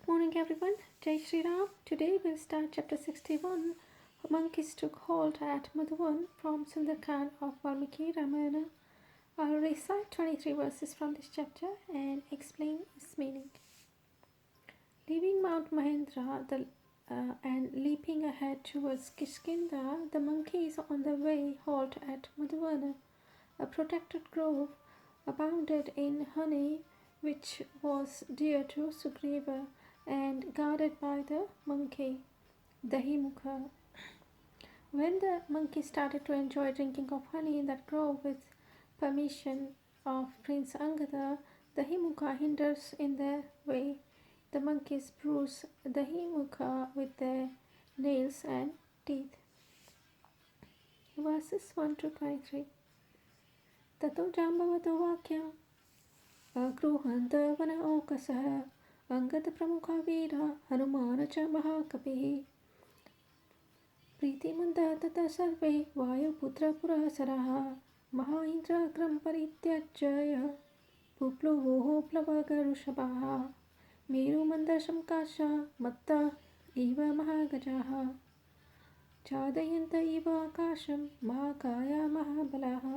Good morning everyone. Jai Shri Ram. Today we'll start chapter 61. Monkeys took halt at Madhuban from Sunderkand of Valmiki, Ramayan. I'll recite 23 verses from this chapter and explain its meaning. Leaving Mount Mahendra and leaping ahead towards Kishkinda, the monkeys on the way halt at Madhuban. A protected grove abounded in honey, which was dear to Sugriva and guarded by the monkey, Dahimukha. When the monkey started to enjoy drinking of honey in that grove with permission of Prince Angada, Dahimukha hinders in their way. The monkeys bruise Dahimukha with their nails and teeth. Verses 1 to 23. Tato Jambavato Vakyam अगृहन्त वन औकसः अङ्गदप्रमुखवीर हनुमान च महाकपिः प्रीतिमन्तः ततः सर्वे वायुपुत्रपुरःसराः महाइन्द्राग्रं परित्यज्य पुप्लुवोः प्लवगऋषभाः मेरुमन्दशङ्काशा मत्ता इव महागजाः चादयन्त इव आकाशं महाकाया महाबलाः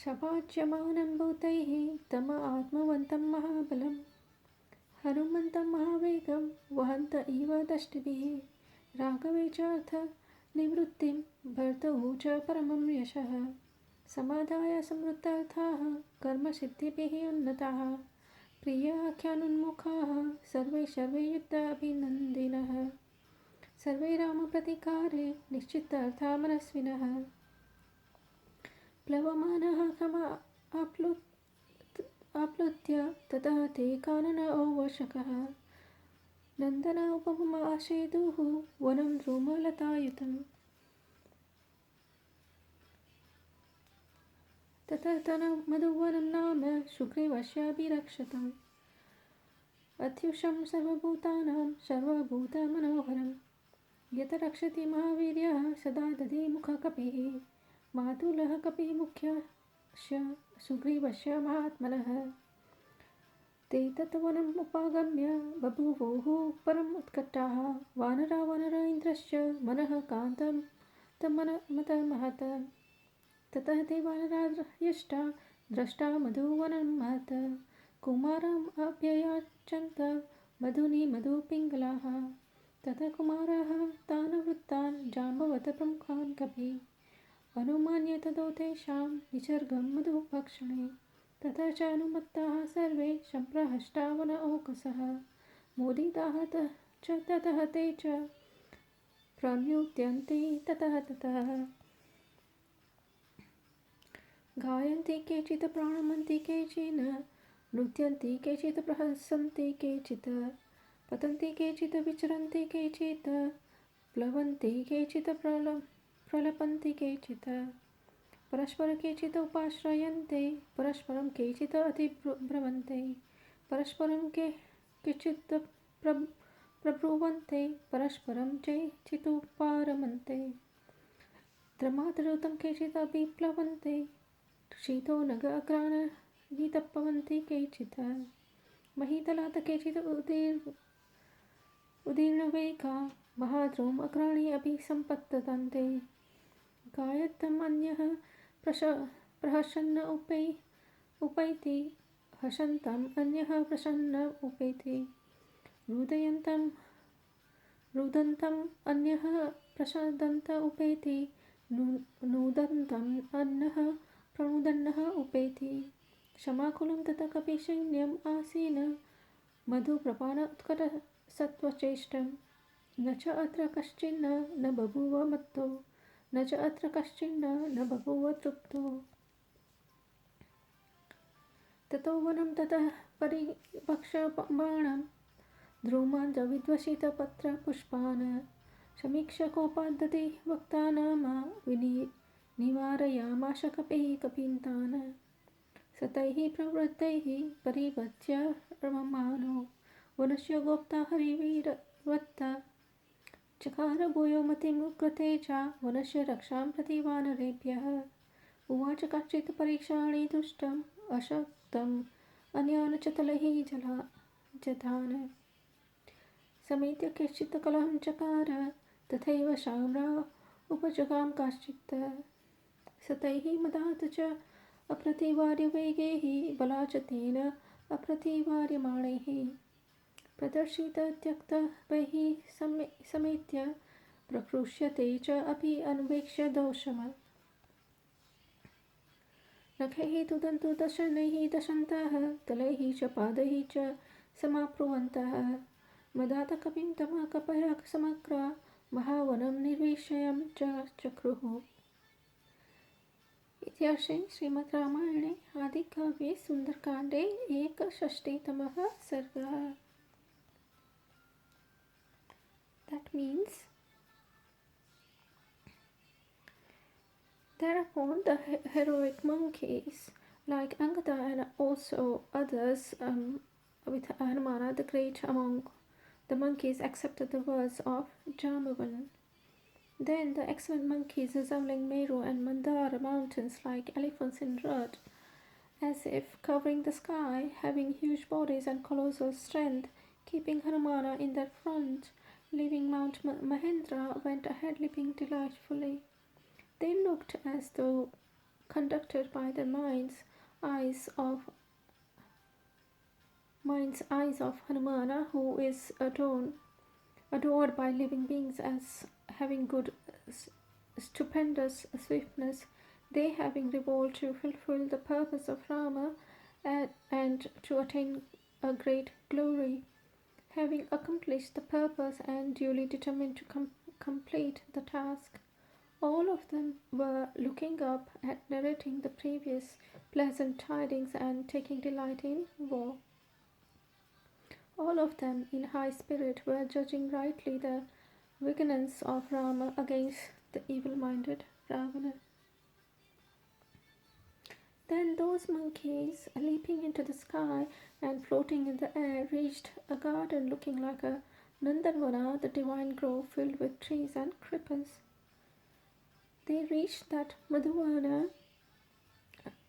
शवाच्यमानं भूतैः तम आत्मवन्तं महाबलं हनुमन्तं महावेगं वहन्त इव दष्टिभिः राघवे च अर्थनिवृत्तिं भर्तुः च परमं यशः समाधाय समृद्धार्थाः कर्मसिद्धिभिः उन्नताः प्रियाख्यानुन्मुखाः सर्वे युद्धाभिनन्दिनः सर्वे रामप्रतिकारे निश्चितार्था मनस्विनः प्लवमानः आप्लुत्य ततः ते कानन औवशकः नन्दन उपमाशेदुः वनं द्रुमलतायुतं ततः मधुवनं नाम सुग्रीवस्याभिरक्षतम् अत्युषं सर्वभूतानां सर्वभूतमनोहरं यत रक्षति महावीर्यः सदा दधे मुखकपिः मातुलः कपिमुख्यस्य सुग्रीवस्य महात्मनः ते तत् वनम् उपागम्य बभूवुः परम् उत्कटाः वानर इन्द्रस्य मनः कान्तं तन्मतमहत् ततः ते वानरार्यष्टा द्रष्टा मधुवनं महत् कुमारम् अभ्ययाचन्त मधुनि मधुपिङ्गलाः ततः कुमारः तान् वृत्तान् जाम्बवत प्रमुखान् कपि अनुमान्य ततो तेषां निसर्गं मधुभक्षणे तथा च अनुमत्ताः सर्वे सम्प्रहष्टा वन औकसः मोदिताः च ततः ते च प्रन्युत्यन्ते ततः गायन्ति केचित् प्राणमन्ति केचिन् नृत्यन्ति केचित् प्रहसन्ति केचित् पतन्ति केचित् विचरन्ति केचित् प्लवन्ति केचित् प्रलपन्ति केचित् परस्पर केचित् उपाश्रयन्ते परस्परं केचित् अतिब्रवन्ते परस्परं केचित् प्रब्रुवन्ते परस्परं चेचिदुपारमन्ते त्रमातरुतं केचित् अभिप्लवन्ते शीतो नगाग्रानभितप्पवन्ति केचित् महीतलात् केचित् उदीर्णवेगा महाद्रोम अग्राणि अपि सम्पत्तन्ते गायत्तम् अन्यः प्रहसन्न उपैति हसन्तम् अन्यः प्रसन्न उपैति रुदन्तम् अन्यः प्रसदन्त उपैति नूदन्तम् अन्यः प्रणुदन्नः उपैति क्षमाकुलं ततः कपिसैन्यम् आसीन मधुप्रपाण उत्कटसत्त्वचेष्टम् न च अत्र कश्चिन्न न बभूव मत्तो न च अत्र कश्चिन्न न बभूव तृप्तो ततो वनं ततः परिभक्षमाणं ध्रुमान् विद्वसितपत्रपुष्पान् समीक्ष्य कोपाद्दति वक्तानामा निवारयामाश कपिः कपिन्तान् सतैः प्रवृत्तैः परिवत्य रममानो वनस्य गोप्ता हरिवीरवत्त चकार भूयो मतिं कृतेजा वनस्य रक्षां प्रति वानरेभ्यः उवाच कश्चित् परीक्षाणि दुष्टम् अशक्तम् अन्यान् च तलैः जधान समेत्य केचित् कलहं चकार तथैव शाम्रा उपजगाम काश्चित् स तैः मदात् च अप्रतिवार्यवेगैः बलाच तेन अप्रतिवार्यमाणैः प्रदर्शित त्यक्तः बहिः समेत्य प्रकृष्यते च अपि अन्वेक्ष्य दोषम् नखैः तुदन्तु दशनैः दशन्तः तलैः च पादैः च समाप्नुवन्तः मदात् कपिं तमः कपयः समग्र महावनं निर्विषयं च चक्रुः इत्यर्थे श्रीमद् रामायणे आदिकाव्ये सुन्दरकाण्डे 61तमः सर्गः. That means thereupon the heroic monkeys like Angada and also others with Hanumana the great among the monkeys accepted the words of Jambavan. Then the excellent monkeys resembling Meru and Mandara mountains like elephants in rut, as if covering the sky, having huge bodies and colossal strength, keeping Hanumana in their front, leaving Mount Mahendra, went ahead leaping delightfully. They looked as though conducted by the mind's eyes of Hanumana, who is adored by living beings as having good, stupendous swiftness, they having revolved to fulfill the purpose of Rama and to attain a great glory, having accomplished the purpose and duly determined to complete the task. All of them were looking up at narrating the previous pleasant tidings and taking delight in war. All of them, in high spirit, were judging rightly the vengeance of Rama against the evil-minded Ravana. Then those monkeys, leaping into the sky and floating in the air, reached a garden looking like a Nandanvana, the divine grove filled with trees and creepers. They reached that Madhubana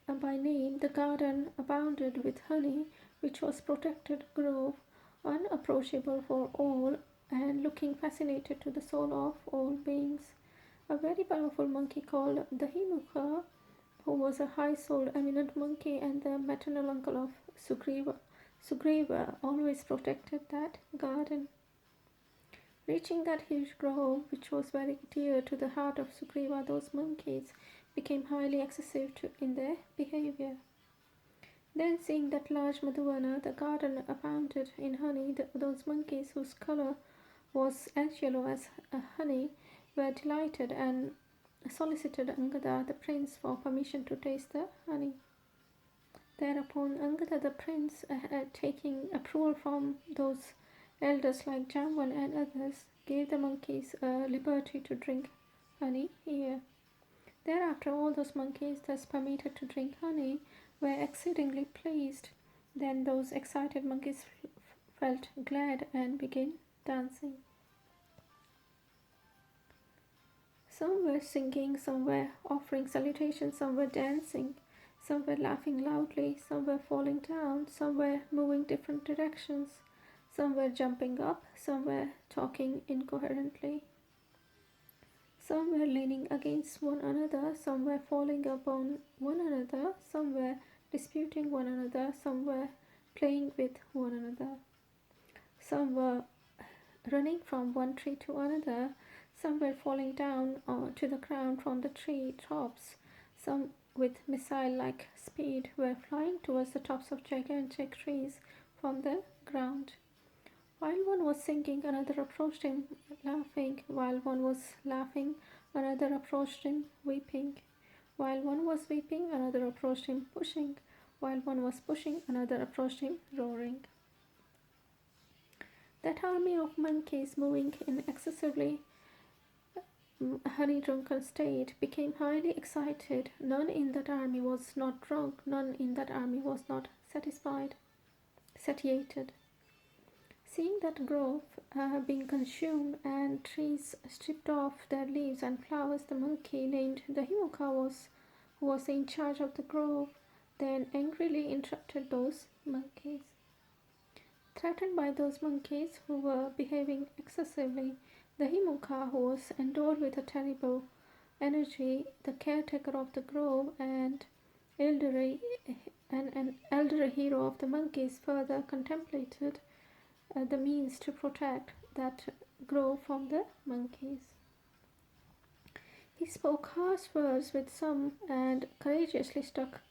by name. The garden abounded with honey, which was protected grove, unapproachable for all and looking fascinated to the soul of all beings. A very powerful monkey called Dahimukha, who was a high-souled eminent monkey and the maternal uncle of Sugriva, always protected that garden. Reaching that huge grove, which was very dear to the heart of Sugriva, those monkeys became highly excessive in their behavior. Then, seeing that large Madhuvana, the garden abounded in honey, those monkeys whose color was as yellow as honey were delighted and solicited Angada the prince for permission to taste the honey. Thereupon Angada the prince, taking approval from those elders like Jamban and others, gave the monkeys liberty to drink honey here. Thereafter all those monkeys thus permitted to drink honey were exceedingly pleased. Then those excited monkeys felt glad and began dancing. Some were singing, some were offering salutations, some were dancing, some were laughing loudly, some were falling down, some were moving different directions, some were jumping up, some were talking incoherently. Some were leaning against one another, some were falling upon one another, some were disputing one another, some were playing with one another. Some were running from one tree to another, some were falling down to the ground from the tree tops, some with missile-like speed were flying towards the tops of gigantic trees from the ground. While one was singing, another approached him laughing. While one was laughing, another approached him weeping. While one was weeping, another approached him pushing. While one was pushing, another approached him roaring. That army of monkeys, moving in excessively honey-drunken state, became highly excited. None in that army was not drunk, none in that army was not satiated. Seeing that grove being consumed and trees stripped of their leaves and flowers, the monkey named Dahimukha who was in charge of the grove, then angrily interrupted those monkeys. threatened by those monkeys who were behaving excessively. The Himuka, who was endowed with a terrible energy, the caretaker of the grove and an elderly hero of the monkeys, further contemplated the means to protect that grove from the monkeys. He spoke harsh words with some and courageously struck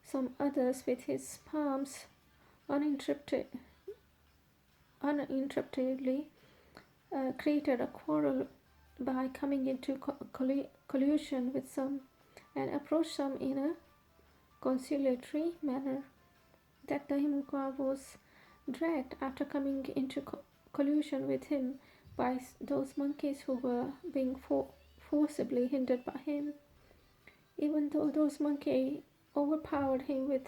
some others with his palms uninterruptedly, created a quarrel by coming into collusion with some and approached some in a conciliatory manner. That the Himuka was dragged after coming into collusion with him by those monkeys who were being forcibly hindered by him. Even though those monkeys overpowered him with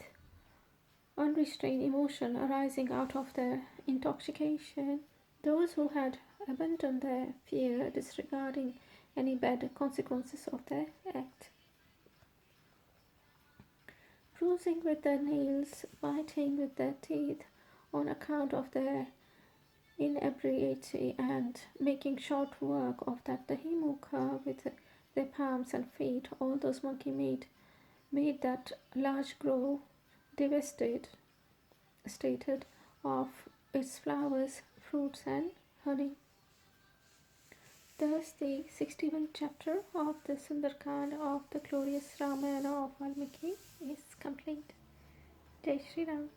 unrestrained emotion arising out of their intoxication, those who had abandoned their fear, disregarding any bad consequences of their act, bruising with their nails, biting with their teeth on account of their inebriety, and making short work of that the Himuka with their palms and feet, all those monkeys made that large grove devastated of its flowers, fruits, and honey. Thus, the 61st chapter of the Sunderkand of the glorious Ramayana of Valmiki is complete. Jai Shri Ram.